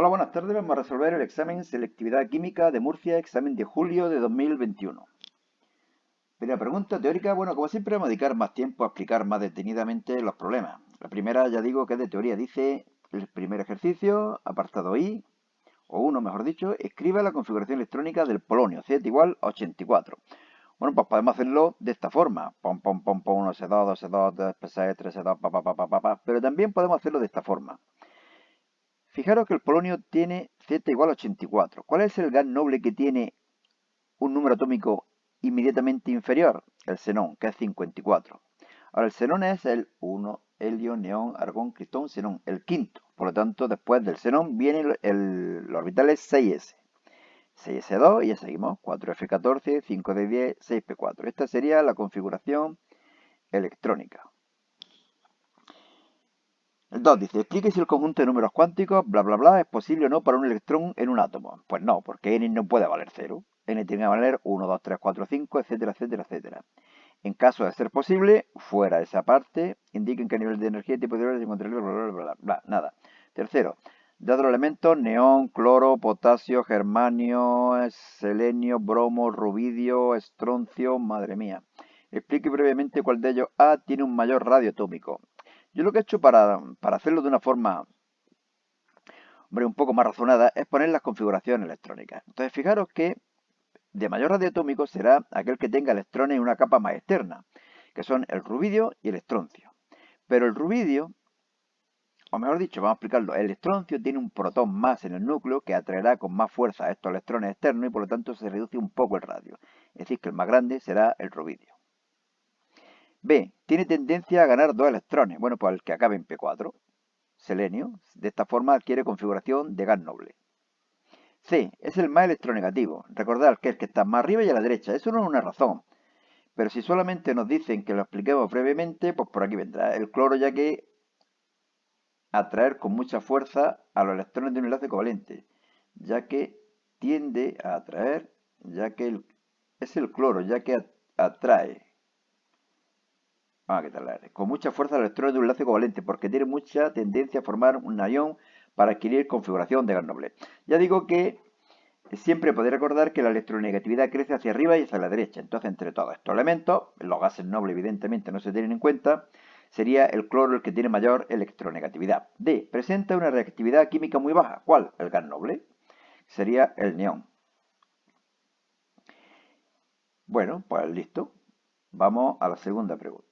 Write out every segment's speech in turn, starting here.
Hola, buenas tardes. Vamos a resolver el examen Selectividad Química de Murcia, examen de julio de 2021. Primera pregunta teórica. Bueno, como siempre vamos a dedicar más tiempo a explicar más detenidamente los problemas. La primera ya digo que es de teoría. Dice el primer ejercicio, apartado I, o 1 mejor dicho, escriba la configuración electrónica del polonio, Z igual a 84. Bueno, pues podemos hacerlo de esta forma. Pom, pom, pom, pom, 1S2, 2S2, 2PS, 3S2, pa, pa, pa, pa, pa, pa. Pero también podemos hacerlo de esta forma. Fijaros que el polonio tiene Z igual a 84. ¿Cuál es el gas noble que tiene un número atómico inmediatamente inferior? El xenón, que es 54. Ahora, el xenón es el 1, helio, neón, argón, criptón, xenón, el quinto. Por lo tanto, después del xenón viene los orbitales 6s. 6s2 y ya seguimos. 4f14, 5d10, 6p4. Esta sería la configuración electrónica. El 2 dice, explique si el conjunto de números cuánticos, bla, bla, bla, es posible o no para un electrón en un átomo. Pues no, porque n no puede valer 0. N tiene que valer 1, 2, 3, 4, 5, etcétera, etcétera, etcétera. En caso de ser posible, fuera esa parte, indiquen qué nivel de energía y tipo de se encuentra, bla, bla, bla, bla, bla, nada. Tercero, dado los elementos, neón, cloro, potasio, germanio, selenio, bromo, rubidio, estroncio, madre mía. Explique brevemente cuál de ellos A tiene un mayor radio atómico. Yo lo que he hecho para hacerlo de una forma, hombre, un poco más razonada es poner las configuraciones electrónicas. Entonces, fijaros que de mayor radio atómico será aquel que tenga electrones en una capa más externa, que son el rubidio y el estroncio. Pero el rubidio, o mejor dicho, vamos a explicarlo, el estroncio tiene un protón más en el núcleo que atraerá con más fuerza a estos electrones externos y por lo tanto se reduce un poco el radio. Es decir, que el más grande será el rubidio. B. Tiene tendencia a ganar dos electrones. Bueno, pues el que acabe en P4. Selenio. De esta forma adquiere configuración de gas noble. C. Es el más electronegativo. Recordad que es el que está más arriba y a la derecha. Eso no es una razón. Pero si solamente nos dicen que lo expliquemos brevemente, pues por aquí vendrá. El cloro ya que atraer con mucha fuerza a los electrones de un enlace covalente. Ya que tiende a atraer, ya que es el cloro, ya que atrae. Vamos a quitarle R. Con mucha fuerza los electrones de un enlace covalente, porque tiene mucha tendencia a formar un ion para adquirir configuración de gas noble. Ya digo que siempre podéis recordar que la electronegatividad crece hacia arriba y hacia la derecha. Entonces, entre todos estos elementos, los gases nobles evidentemente no se tienen en cuenta, sería el cloro el que tiene mayor electronegatividad. D. Presenta una reactividad química muy baja. ¿Cuál? El gas noble. Sería el neón. Bueno, pues listo. Vamos a la segunda pregunta.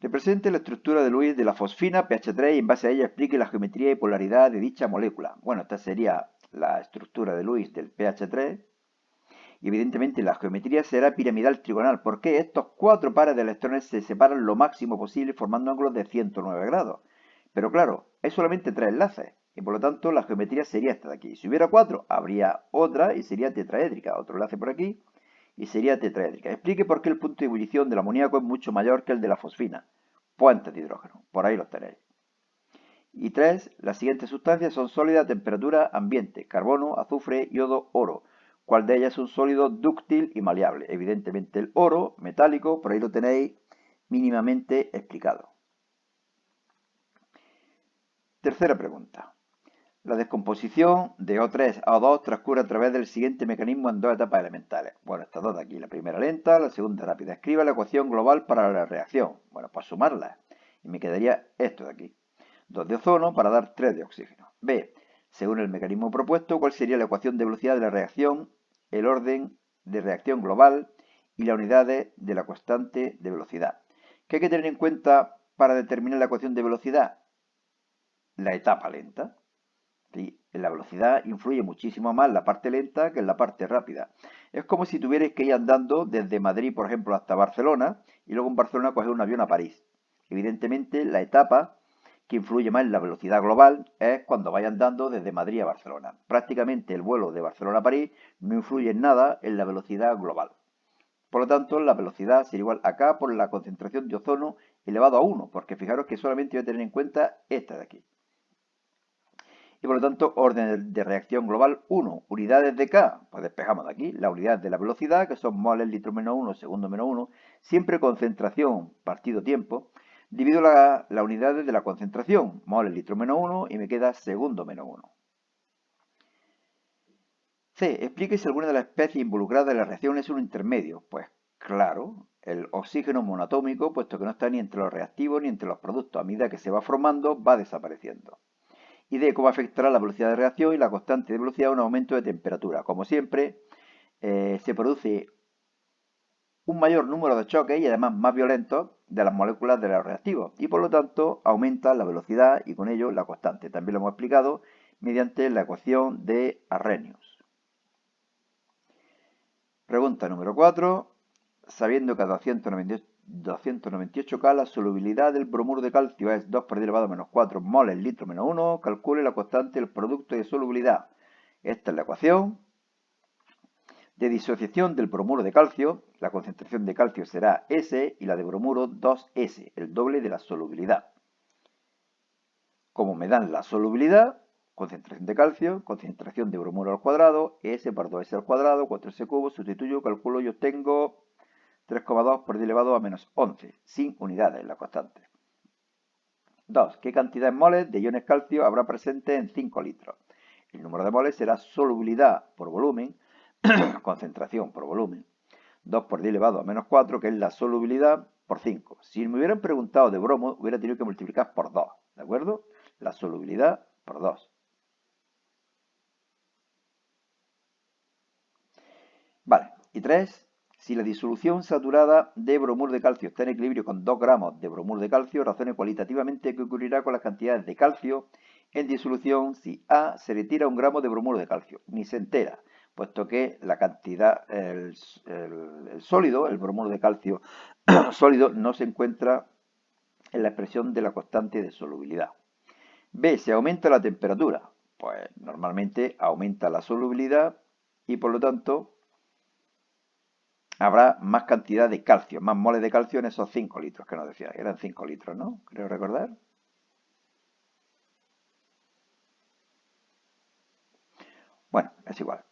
Represente la estructura de Lewis de la fosfina pH3 y en base a ella explique la geometría y polaridad de dicha molécula. Bueno, esta sería la estructura de Lewis del pH3 y evidentemente la geometría será piramidal trigonal porque estos cuatro pares de electrones se separan lo máximo posible formando ángulos de 109 grados. Pero claro, hay solamente tres enlaces y por lo tanto la geometría sería esta de aquí. Si hubiera cuatro, habría otra y sería tetraédrica. Otro enlace por aquí y sería tetraédrica. Explique por qué el punto de ebullición del amoníaco es mucho mayor que el de la fosfina. Puentes de hidrógeno. Por ahí los tenéis. Y 3. Las siguientes sustancias son sólidas a temperatura ambiente. Carbono, azufre, yodo, oro. ¿Cuál de ellas es un sólido dúctil y maleable? Evidentemente el oro, metálico, por ahí lo tenéis mínimamente explicado. Tercera pregunta. La descomposición de O3 a O2 transcurre a través del siguiente mecanismo en dos etapas elementales. Bueno, estas dos de aquí. La primera lenta, la segunda rápida. Escriba la ecuación global para la reacción. Bueno, pues sumarla. Y me quedaría esto de aquí. 2 de ozono para dar 3 de oxígeno. B. Según el mecanismo propuesto, ¿cuál sería la ecuación de velocidad de la reacción, el orden de reacción global y las unidades de la constante de velocidad? ¿Qué hay que tener en cuenta para determinar la ecuación de velocidad? La etapa lenta. ¿Sí? En la velocidad influye muchísimo más la parte lenta que en la parte rápida. Es como si tuvierais que ir andando desde Madrid, por ejemplo, hasta Barcelona y luego en Barcelona coger un avión a París. Evidentemente, la etapa que influye más en la velocidad global es cuando vais andando desde Madrid a Barcelona. Prácticamente el vuelo de Barcelona a París no influye en nada en la velocidad global. Por lo tanto, la velocidad sería igual a K por la concentración de ozono elevado a 1, porque fijaros que solamente voy a tener en cuenta esta de aquí. Y por lo tanto, orden de reacción global 1. Unidades de K, pues despejamos de aquí. La unidad de la velocidad, que son moles, litro menos 1, segundo menos 1. Siempre concentración partido tiempo. Divido las unidades de la concentración, moles litro menos 1 y me queda segundo menos 1. C. Explique si alguna de las especies involucradas en la reacción es un intermedio. Pues claro, el oxígeno monoatómico, puesto que no está ni entre los reactivos ni entre los productos. A medida que se va formando, va desapareciendo. Y D. Cómo afectará la velocidad de reacción y la constante de velocidad a un aumento de temperatura. Como siempre, se produce un mayor número de choques y además más violentos de las moléculas de los reactivos y por lo tanto aumenta la velocidad y con ello la constante. También lo hemos explicado mediante la ecuación de Arrhenius. Pregunta número 4. Sabiendo que a 298 K la solubilidad del bromuro de calcio es 2 por 10 elevado a menos 4 moles litro menos 1, calcule la constante del producto de solubilidad. Esta es la ecuación de disociación del bromuro de calcio. La concentración de calcio será S y la de bromuro 2S, el doble de la solubilidad. Como me dan la solubilidad, concentración de calcio, concentración de bromuro al cuadrado, S por 2S al cuadrado, 4S cubo, sustituyo, calculo y obtengo 3,2 por 10 elevado a menos 11, sin unidades en la constante. 2. ¿Qué cantidad en moles de iones calcio habrá presente en 5 litros? El número de moles será solubilidad por volumen, concentración por volumen, 2 por 10 elevado a menos 4, que es la solubilidad, por 5. Si me hubieran preguntado de bromo, hubiera tenido que multiplicar por 2, ¿de acuerdo? La solubilidad por 2. Vale, y 3. Si la disolución saturada de bromuro de calcio está en equilibrio con 2 gramos de bromuro de calcio, razone cualitativamente qué ocurrirá con las cantidades de calcio en disolución si A se retira 1 gramo de bromuro de calcio. Ni se entera, puesto que la cantidad, el sólido, el bromuro de calcio sólido, no se encuentra en la expresión de la constante de solubilidad. B. Se aumenta la temperatura. Pues normalmente aumenta la solubilidad y por lo tanto habrá más cantidad de calcio, más moles de calcio en esos 5 litros que nos decía. Eran 5 litros, ¿no? Creo recordar. Bueno, es igual.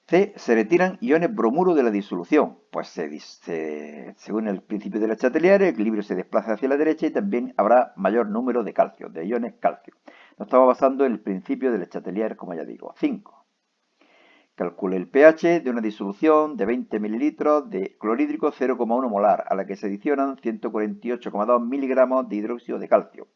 C. Se retiran iones bromuro de la disolución. Pues según el principio de la Chatelier, el equilibrio se desplaza hacia la derecha y también habrá mayor número de calcio, de iones calcio. Nos estamos basando en el principio de la Chatelier, como ya digo. 5. Calcule el pH de una disolución de 20 mililitros de clorhídrico 0,1 molar, a la que se adicionan 148,2 miligramos de hidróxido de calcio,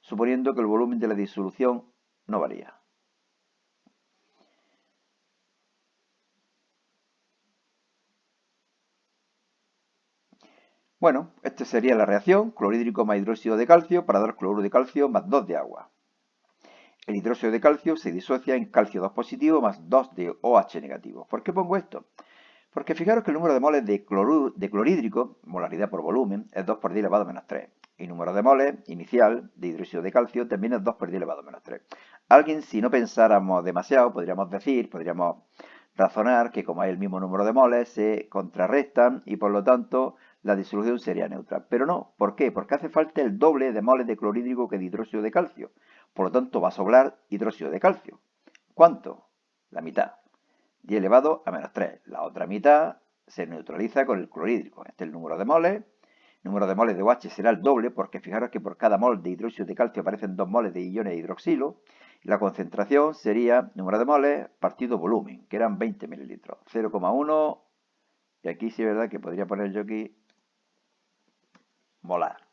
suponiendo que el volumen de la disolución no varía. Bueno, esta sería la reacción, clorhídrico más hidróxido de calcio para dar cloruro de calcio más 2 de agua. El hidróxido de calcio se disocia en calcio 2 positivo más 2 de OH negativo. ¿Por qué pongo esto? Porque fijaros que el número de moles de clorhídrico, molaridad por volumen, es 2 por 10 elevado a menos 3. Y el número de moles inicial de hidróxido de calcio también es 2 por 10 elevado a menos 3. Alguien, si no pensáramos demasiado, podríamos razonar que como hay el mismo número de moles, se contrarrestan y por lo tanto la disolución sería neutra. Pero no, ¿por qué? Porque hace falta el doble de moles de clorhídrico que de hidróxido de calcio. Por lo tanto va a sobrar hidróxido de calcio. ¿Cuánto? La mitad. 10 elevado a menos 3. La otra mitad se neutraliza con el clorhídrico. Este es el número de moles. El número de moles de OH será el doble porque fijaros que por cada mol de hidróxido de calcio aparecen 2 moles de iones de hidroxilo. Y la concentración sería número de moles partido volumen, que eran 20 mililitros. 0,1. Y aquí sí es verdad que podría poner yo aquí molar.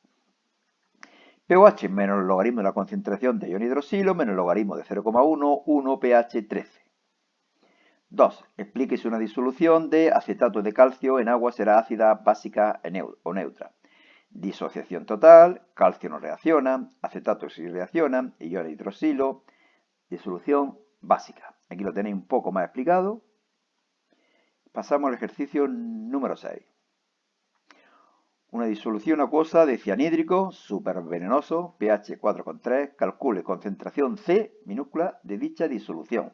pH menos el logaritmo de la concentración de ion hidroxilo menos el logaritmo de 0,1, 1 pH 13. 2. Explique si una disolución de acetato de calcio en agua será ácida, básica o neutra. Disociación total, calcio no reacciona, acetato sí reacciona, ion hidroxilo, disolución básica. Aquí lo tenéis un poco más explicado. Pasamos al ejercicio número 6. Una disolución acuosa de cianhídrico, supervenenoso, pH 4,3, calcule concentración C minúscula de dicha disolución.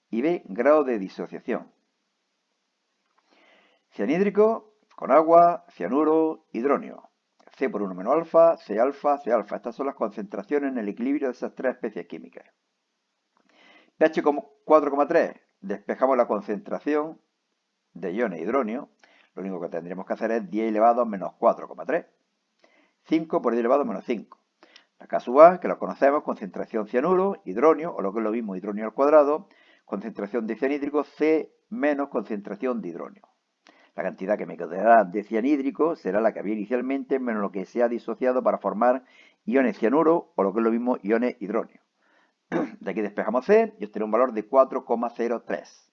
Y B, grado de disociación. Cianhídrico con agua, cianuro, hidronio. C por 1 menos alfa, C alfa, C alfa. Estas son las concentraciones en el equilibrio de esas tres especies químicas. pH 4,3. Despejamos la concentración de iones hidronio. Lo único que tendremos que hacer es 10 elevado a menos 4,3. 5 por 10 elevado a menos 5. La K sub A, que lo conocemos, concentración cianuro, hidronio, o lo que es lo mismo, hidronio al cuadrado, concentración de cianhídrico, C menos concentración de hidronio. La cantidad que me quedará de cianhídrico será la que había inicialmente menos lo que se ha disociado para formar iones cianuro, o lo que es lo mismo, iones hidronio. De aquí despejamos C y obtenemos un valor de 4,03.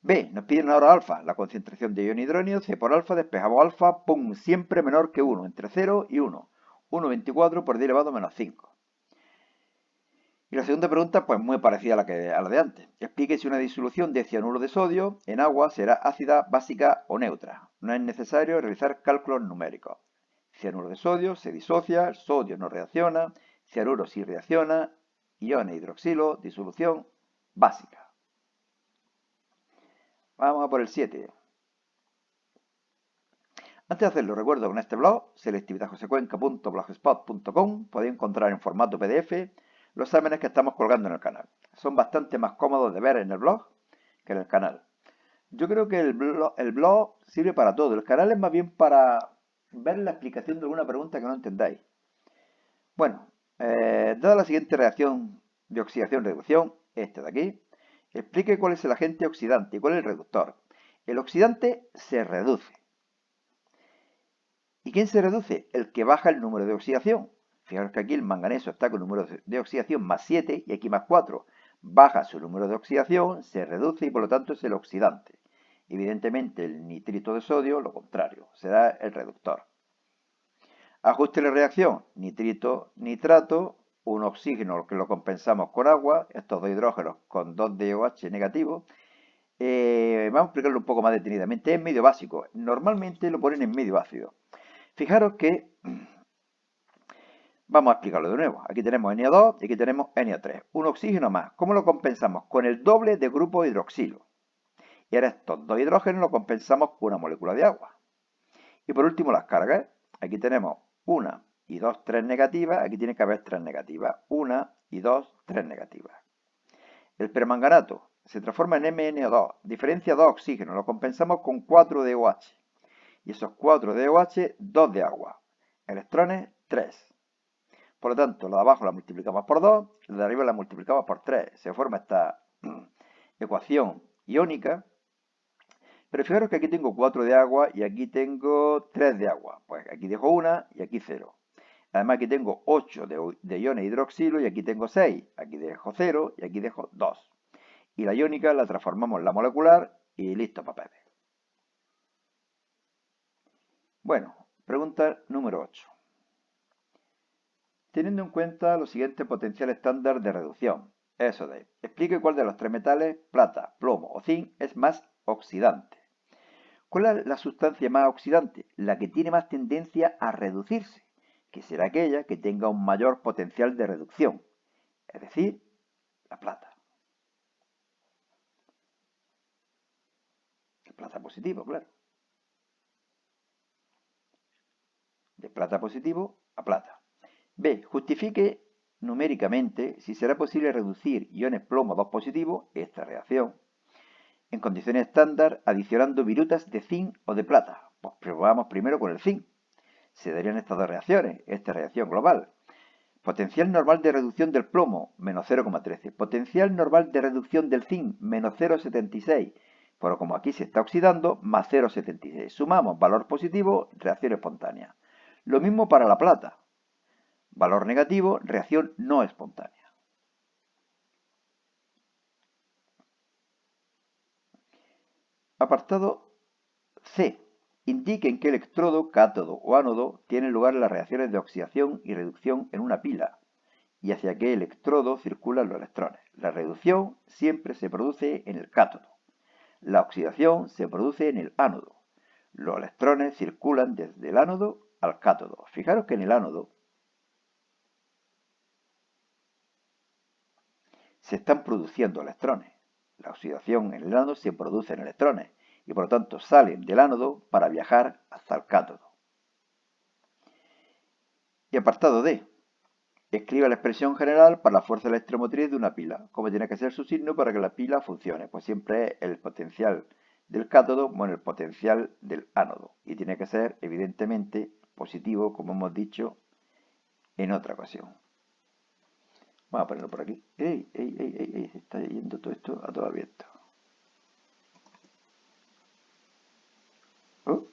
B, nos piden ahora alfa, la concentración de ion hidróneo, C por alfa, despejamos alfa, pum, siempre menor que 1, entre 0 y 1. 1,24 por 10 elevado a menos 5. Y la segunda pregunta, pues muy parecida a la de antes. Explique si una disolución de cianuro de sodio en agua será ácida, básica o neutra. No es necesario realizar cálculos numéricos. Cianuro de sodio se disocia, el sodio no reacciona, cianuro sí reacciona, iones hidroxilo, disolución básica. Vamos a por el 7. Antes de hacerlo, recuerdo que en este blog, selectividadjosecuenca.blogspot.com, podéis encontrar en formato PDF los exámenes que estamos colgando en el canal. Son bastante más cómodos de ver en el blog que en el canal. Yo creo que el blog sirve para todo. El canal es más bien para ver la explicación de alguna pregunta que no entendáis. Bueno, dada la siguiente reacción de oxidación-reducción, este de aquí, explique cuál es el agente oxidante y cuál es el reductor. El oxidante se reduce. ¿Y quién se reduce? El que baja el número de oxidación. Fijaros que aquí el manganeso está con número de oxidación más 7 y aquí más 4. Baja su número de oxidación, se reduce y por lo tanto es el oxidante. Evidentemente el nitrito de sodio, lo contrario, será el reductor. Ajuste la reacción, nitrito-nitrato, un oxígeno que lo compensamos con agua, estos dos hidrógenos con 2 DOH negativo. Vamos a explicarlo un poco más detenidamente. Es medio básico. Normalmente lo ponen en medio ácido. Fijaros que vamos a explicarlo de nuevo. Aquí tenemos NO2 y aquí tenemos NO3. Un oxígeno más. ¿Cómo lo compensamos? Con el doble de grupo hidroxilo. Y ahora estos dos hidrógenos lo compensamos con una molécula de agua. Y por último las cargas. Aquí tenemos 1 y 2, 3 negativas. Aquí tiene que haber 3 negativas. 1 y 2, 3 negativas. El permanganato se transforma en MnO2. Diferencia 2 oxígenos. Lo compensamos con 4 DOH. Y esos 4 DOH, 2 de agua. Electrones, 3. Por lo tanto, la de abajo la multiplicamos por 2, la de arriba la multiplicamos por 3. Se forma esta ecuación iónica. Pero fijaros que aquí tengo 4 de agua y aquí tengo 3 de agua. Pues aquí dejo 1 y aquí 0. Además aquí tengo 8 de iones hidroxilo y aquí tengo 6. Aquí dejo 0 y aquí dejo 2. Y la iónica la transformamos en la molecular y listo, papeles. Bueno, pregunta número 8. Teniendo en cuenta los siguientes potenciales estándar de reducción, eso de, explique cuál de los tres metales, plata, plomo o zinc, es más oxidante. ¿Cuál es la sustancia más oxidante? La que tiene más tendencia a reducirse, que será aquella que tenga un mayor potencial de reducción, es decir, la plata. El plata positivo, claro. De plata positivo a plata. B. Justifique numéricamente si será posible reducir iones plomo 2 positivo, esta reacción, en condiciones estándar adicionando virutas de zinc o de plata. Pues probamos primero con el zinc. Se darían estas dos reacciones, esta reacción global. Potencial normal de reducción del plomo, menos 0,13. Potencial normal de reducción del zinc, menos 0,76. Pero como aquí se está oxidando, más 0,76. Sumamos valor positivo, reacción espontánea. Lo mismo para la plata. Valor negativo, reacción no espontánea. Apartado C. Indique en qué electrodo, cátodo o ánodo tienen lugar las reacciones de oxidación y reducción en una pila y hacia qué electrodo circulan los electrones. La reducción siempre se produce en el cátodo. La oxidación se produce en el ánodo. Los electrones circulan desde el ánodo al cátodo. Fijaros que en el ánodo se están produciendo electrones. La oxidación en el ánodo se produce en electrones y por lo tanto salen del ánodo para viajar hasta el cátodo. Y apartado D. Escriba la expresión general para la fuerza electromotriz de una pila. ¿Cómo tiene que ser su signo para que la pila funcione? Pues siempre es el potencial del cátodo, bueno, el potencial del ánodo. Y tiene que ser, evidentemente, positivo, como hemos dicho en otra ocasión. Vamos a ponerlo por aquí. ¡Ey, ey, ey, ey, ey! Se está yendo todo esto a todo abierto. Oh.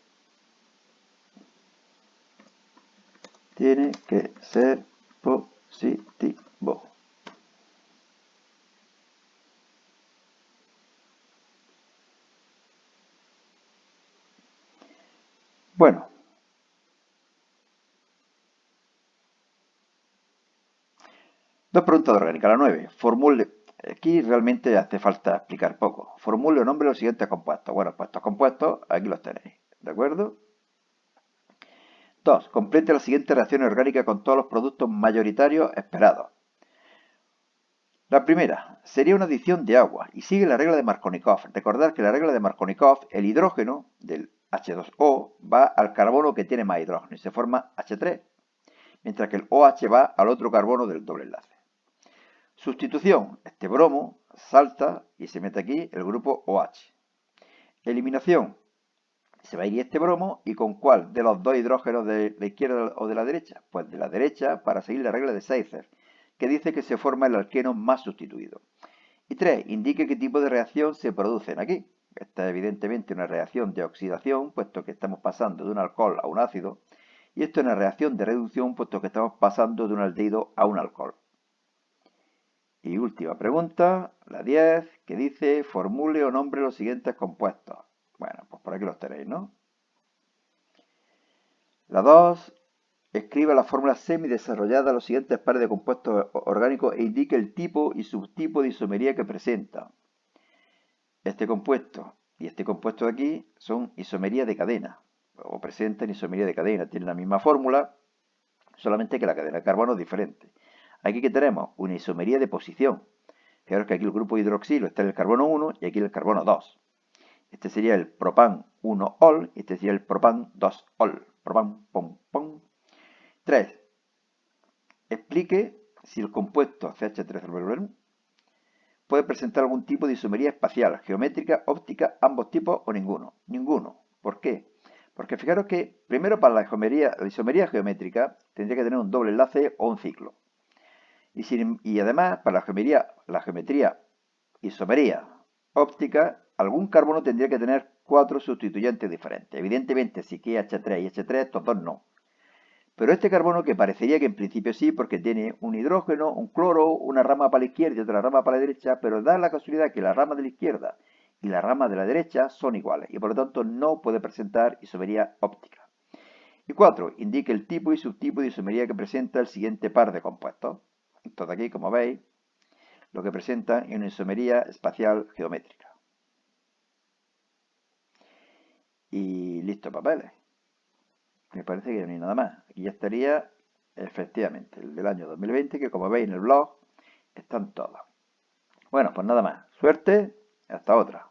Tiene que ser positivo. Bueno. Dos preguntas de orgánica. La 9. Formule. Aquí realmente hace falta explicar poco. Formule o nombre los siguientes compuestos. Bueno, pues estos compuestos aquí los tenéis. ¿De acuerdo? 2. Complete las siguientes reacciones orgánicas con todos los productos mayoritarios esperados. La primera sería una adición de agua y sigue la regla de Markovnikov. Recordad que la regla de Markovnikov, el hidrógeno del H2O va al carbono que tiene más hidrógeno y se forma H3, mientras que el OH va al otro carbono del doble enlace. Sustitución, este bromo salta y se mete aquí el grupo OH. Eliminación, se va a ir este bromo y ¿con cuál de los dos hidrógenos de la izquierda o de la derecha? Pues de la derecha para seguir la regla de Seitzer, que dice que se forma el alqueno más sustituido. Y 3. Indique qué tipo de reacción se producen aquí. Esta es evidentemente una reacción de oxidación, puesto que estamos pasando de un alcohol a un ácido. Y esto es una reacción de reducción, puesto que estamos pasando de un aldehído a un alcohol. Y última pregunta, la 10, que dice, formule o nombre los siguientes compuestos. Bueno, pues por aquí los tenéis, ¿no? La 2, escriba la fórmula semidesarrollada de los siguientes pares de compuestos orgánicos e indique el tipo y subtipo de isomería que presenta. Este compuesto y este compuesto de aquí son isomería de cadena, o presentan isomería de cadena, tienen la misma fórmula, solamente que la cadena de carbono es diferente. Aquí que tenemos una isomería de posición. Fijaros que aquí el grupo hidroxilo está en el carbono 1 y aquí el carbono 2. Este sería el propan 1-ol y este sería el propan 2-ol. Propan, pom, pom. 3. Explique si el compuesto CH3 puede presentar algún tipo de isomería espacial, geométrica, óptica, ambos tipos o ninguno. Ninguno. ¿Por qué? Porque fijaros que primero para la isomería geométrica tendría que tener un doble enlace o un ciclo. Y además para la geometría isomería óptica, algún carbono tendría que tener 4 sustituyentes diferentes. Evidentemente, si que H3 y H3, estos dos no. Pero este carbono que parecería que en principio sí, porque tiene un hidrógeno, un cloro, una rama para la izquierda y otra rama para la derecha, pero da la casualidad que la rama de la izquierda y la rama de la derecha son iguales y por lo tanto no puede presentar isomería óptica. Y 4. Indique el tipo y subtipo de isomería que presenta el siguiente par de compuestos. Entonces aquí, como veis, lo que presenta es una isomería espacial geométrica. Y listo, papeles. Me parece que no hay nada más. Aquí ya estaría, efectivamente, el del año 2020, que como veis en el blog, están todos. Bueno, pues nada más. Suerte, hasta otra.